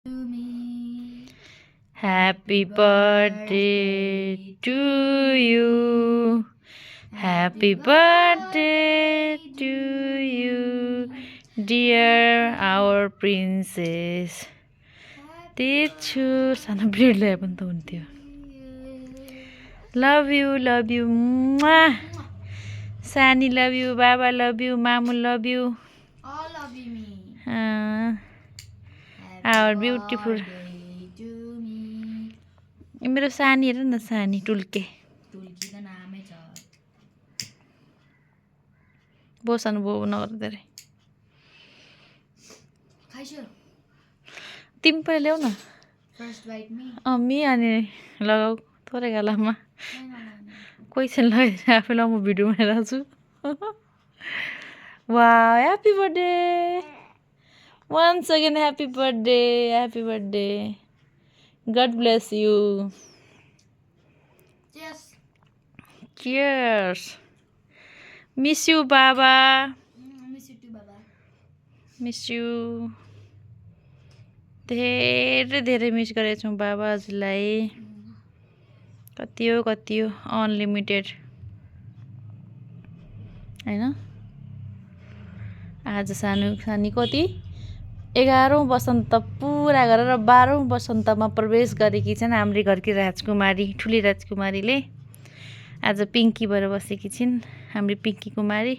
me. Happy birthday to you. Happy birthday to you, dear our princess. तेछु सानो bread ल्याए पनि त हुन्थ्यो. Love you, mwah. Sani love you, Baba love you, Mamu love you. All love you me. Our beautiful. Birthday to me. मेरो सानी हेर न सानी टुल्के. टुल्की त नामै छ. बोसानु बो नगर धेरै. खाइसो. तिमी पनि ल्याउ न. First bite me. मी अनि लगाऊ थोरै गालामा. कोही छैन लगाएर आफैलाई म भिडियो बनाइरहेको छु. Wow, happy birthday. Once again, happy birthday. God bless you. Cheers. Miss you, Baba. Miss you too, Baba. Miss you. धेरै मिस गरेको छौँ बाबा हजुरलाई. कति हो अनलिमिटेड हैन. आज सानी कति 11औं वसन्त पुरा गरेर 12औं वसन्तमा प्रवेश गरेकी छन् हाम्रो घरकी राजकुमारी, ठुली राजकुमारीले. आज पिङ्की भएर बसेकी छिन् हाम्रो पिङ्की कुमारी.